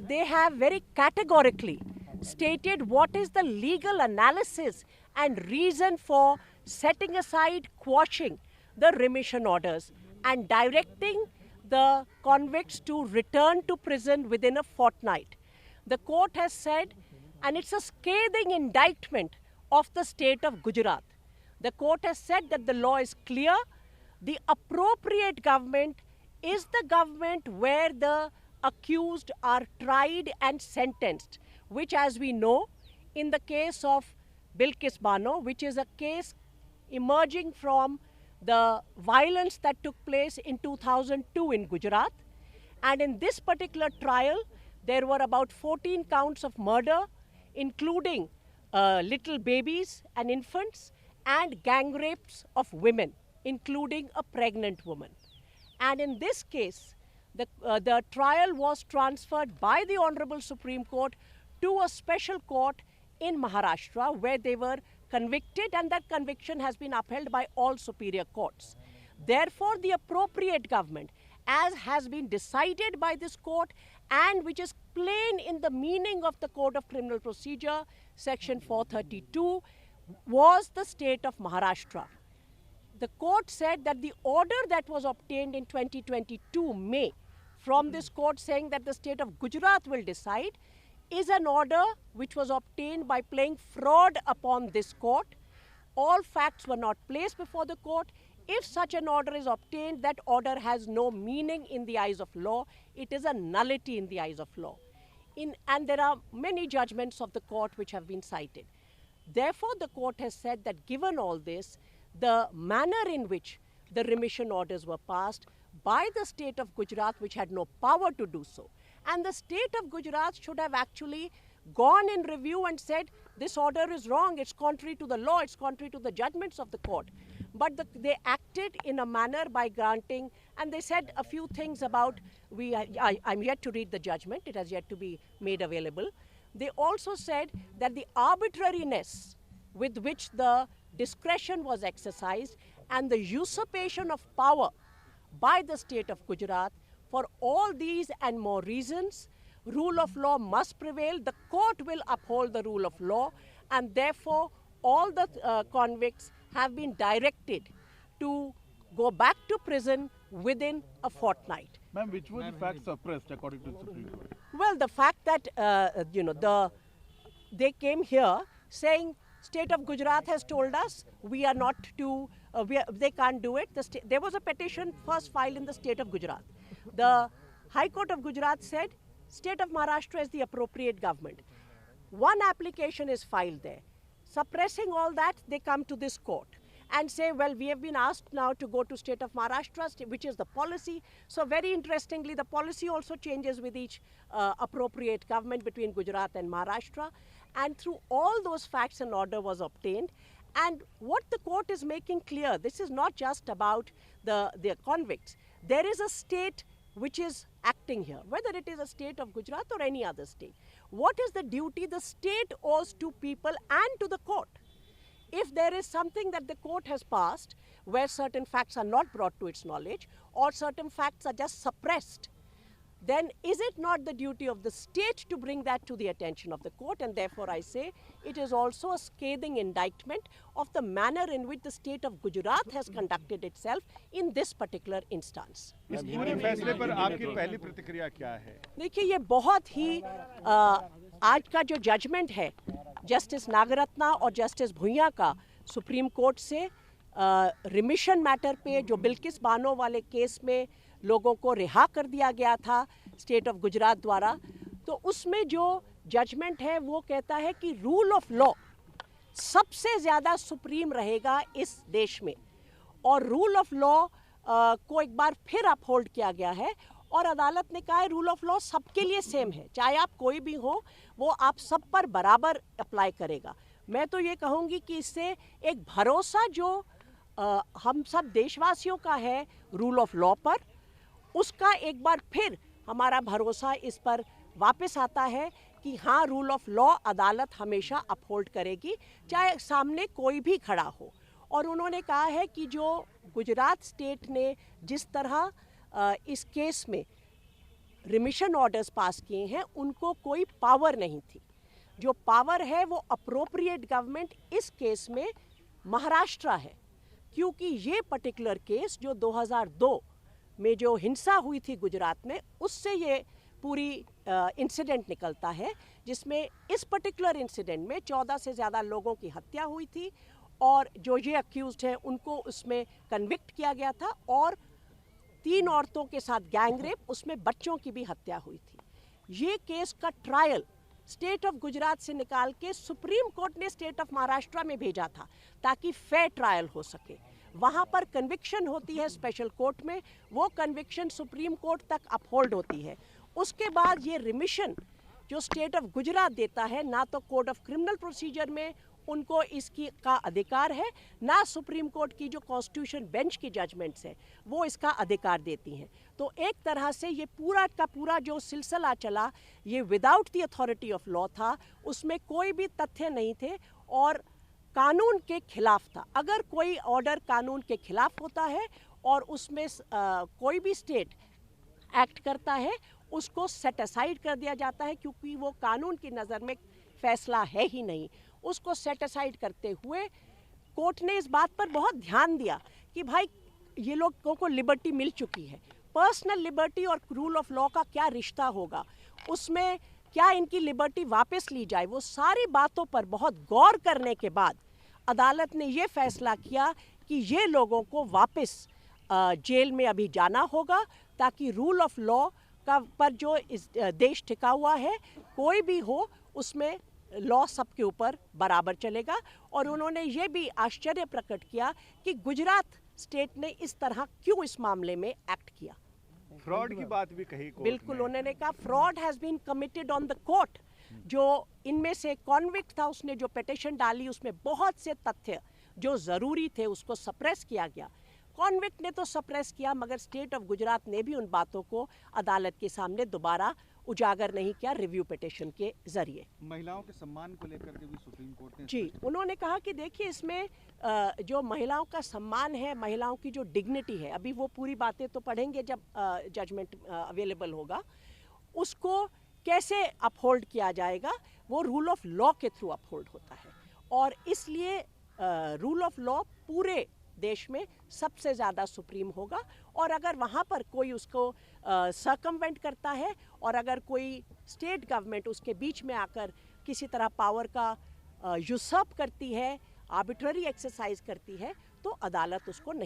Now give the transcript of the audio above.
they have very categorically stated what is the legal analysis and reason for setting aside, quashing the remission orders and directing the convicts to return to prison within a fortnight. The court has said, and it's a scathing indictment of the state of Gujarat. The court has said that the law is clear. The appropriate government is the government where the accused are tried and sentenced, which, as we know, in the case of Bilkis Bano, which is a case emerging from the violence that took place in 2002 in Gujarat. And in this particular trial, there were about 14 counts of murder, including little babies and infants, and gang rapes of women, including a pregnant woman. And in this case, the trial was transferred by the Honorable Supreme Court to a special court in Maharashtra, where they were convicted, and that conviction has been upheld by all superior courts. Therefore, the appropriate government, as has been decided by this court and which is plain in the meaning of the Code of Criminal Procedure, Section 432, was the state of Maharashtra. The court said that the order that was obtained in 2022 May from this court saying that the state of Gujarat will decide is an order which was obtained by playing fraud upon this court. All facts were not placed before the court. If such an order is obtained, that order has no meaning in the eyes of law. It is a nullity in the eyes of law. And there are many judgments of the court which have been cited. Therefore, the court has said that given all this, the manner in which the remission orders were passed by the state of Gujarat, which had no power to do so, and the state of Gujarat should have actually gone in review and said, this order is wrong, it's contrary to the law, it's contrary to the judgments of the court. But they acted in a manner by granting, and they said a few things about, I'm yet to read the judgment, it has yet to be made available. They also said that the arbitrariness with which the discretion was exercised and the usurpation of power by the state of Gujarat, for all these and more reasons, rule of law must prevail. The court will uphold the rule of law, and therefore all the convicts have been directed to go back to prison within a fortnight. Ma'am, which were the facts suppressed according to the Supreme Court? Well, the fact that they came here saying state of Gujarat has told us we are not to, they can't do it. There was a petition first filed in the state of Gujarat. The High Court of Gujarat said state of Maharashtra is the appropriate government. One application is filed there. Suppressing all that, they come to this court and say, well, we have been asked now to go to state of Maharashtra, which is the policy. So very interestingly, the policy also changes with each appropriate government between Gujarat and Maharashtra. And through all those facts, an order was obtained. And what the court is making clear, this is not just about the convicts. There is a state which is acting here, whether it is a state of Gujarat or any other state. What is the duty the state owes to people and to the court? If there is something that the court has passed where certain facts are not brought to its knowledge or certain facts are just suppressed, then is it not the duty of the state to bring that to the attention of the court? And therefore I say it is also a scathing indictment of the manner in which the state of Gujarat has conducted itself in this particular instance. इस पूरे फैसले पर आपकी पहली प्रतिक्रिया क्या है? देखिए, ये बहुत ही आज का जो जजमेंट है जस्टिस नागरत्ना और जस्टिस भुइयां का सुप्रीम कोर्ट से रिमिशन मैटर पे जो बिल्किस बानो वाले केस में लोगों को रिहा कर दिया गया था स्टेट ऑफ गुजरात द्वारा, तो उसमें जो जजमेंट है वो कहता है कि रूल ऑफ लॉ सबसे ज़्यादा सुप्रीम रहेगा इस देश में, और रूल ऑफ लॉ को एक बार फिर अपहोल्ड किया गया है और अदालत ने कहा है रूल ऑफ लॉ सबके लिए सेम है, चाहे आप कोई भी हो वो आप सब पर बराबर अप्लाई करेगा। मैं तो ये कहूँगी कि इससे एक भरोसा जो हम सब देशवासियों का है रूल ऑफ लॉ पर, उसका एक बार फिर हमारा भरोसा इस पर वापस आता है कि हाँ, रूल ऑफ लॉ अदालत हमेशा अपहोल्ड करेगी चाहे सामने कोई भी खड़ा हो। और उन्होंने कहा है कि जो गुजरात स्टेट ने जिस तरह इस केस में रिमिशन ऑर्डर्स पास किए हैं उनको कोई पावर नहीं थी। जो पावर है वो अप्रोप्रिएट गवर्नमेंट इस केस में महाराष्ट्र है, क्योंकि ये पर्टिकुलर केस जो 2002 में जो हिंसा हुई थी गुजरात में, उससे ये पूरी इंसिडेंट निकलता है, जिसमें इस पर्टिकुलर इंसिडेंट में 14 से ज़्यादा लोगों की हत्या हुई थी और जो ये अक्यूज्ड हैं उनको उसमें कन्विक्ट किया गया था और 3 औरतों के साथ गैंग रेप, उसमें बच्चों की भी हत्या हुई थी। ये केस का ट्रायल स्टेट ऑफ गुजरात से निकाल के सुप्रीम कोर्ट ने स्टेट ऑफ महाराष्ट्र में भेजा था ताकि फेयर ट्रायल हो सके। वहाँ पर कन्विक्शन होती है स्पेशल कोर्ट में, वो कन्विक्शन सुप्रीम कोर्ट तक अपहोल्ड होती है। उसके बाद ये रिमिशन जो स्टेट ऑफ गुजरात देता है, ना तो कोड ऑफ क्रिमिनल प्रोसीजर में उनको इसकी का अधिकार है, ना सुप्रीम कोर्ट की जो कॉन्स्टिट्यूशन बेंच की जजमेंट्स है वो इसका अधिकार देती हैं। तो एक तरह से ये पूरा का पूरा जो सिलसिला चला ये without the authority of law था, उसमें कोई भी तथ्य नहीं थे और कानून के खिलाफ था। अगर कोई ऑर्डर कानून के खिलाफ होता है और उसमें कोई भी स्टेट एक्ट करता है, उसको सेट असाइड कर दिया जाता है, क्योंकि वो कानून की नज़र में फैसला है ही नहीं। उसको सेट असाइड करते हुए कोर्ट ने इस बात पर बहुत ध्यान दिया कि भाई ये लोगों को लिबर्टी मिल चुकी है, पर्सनल लिबर्टी और रूल ऑफ लॉ का क्या रिश्ता होगा, उसमें क्या इनकी लिबर्टी वापस ली जाए। वो सारी बातों पर बहुत गौर करने के बाद अदालत ने ये फैसला किया कि ये लोगों को वापस जेल में अभी जाना होगा, ताकि रूल ऑफ लॉ का पर जो इस देश टिका हुआ है, कोई भी हो उसमें लॉ सबके ऊपर बराबर चलेगा। और उन्होंने ये भी आश्चर्य प्रकट किया कि गुजरात स्टेट ने इस तरह क्यों इस मामले में एक्ट किया। फ्रॉड की बात भी कही कोर्ट बिल्कुल, में। उन्होंने कहा fraud has been committed on the court. जो इनमें से कॉन्विक्ट था, उसने जो पिटीशन डाली उसमें बहुत से तथ्य जो ज़रूरी थे उसको सप्रेस किया गया। कॉन्विक्ट ने तो सप्रेस किया, मगर स्टेट ऑफ गुजरात ने भी उन बातों को अदालत के सामने दोबारा उजागर नहीं किया रिव्यू पिटीशन के जरिए। महिलाओं के सम्मान को लेकर के भी सुप्रीम कोर्ट ने जी, उन्होंने कहा कि देखिए इसमें जो महिलाओं का सम्मान है, महिलाओं की जो डिग्निटी है, अभी वो पूरी बातें तो पढ़ेंगे जब जजमेंट अवेलेबल होगा, उसको कैसे अपहोल्ड किया जाएगा, वो रूल ऑफ लॉ के थ्रू अपहोल्ड होता है। और इसलिए रूल ऑफ लॉ पूरे देश में सबसे ज़्यादा सुप्रीम होगा। और अगर वहाँ पर कोई उसको सर्कमवेंट करता है और अगर कोई स्टेट गवर्नमेंट उसके बीच में आकर किसी तरह पावर का यूसर्प करती है, आर्बिट्ररी एक्सरसाइज करती है, तो अदालत उसको नहीं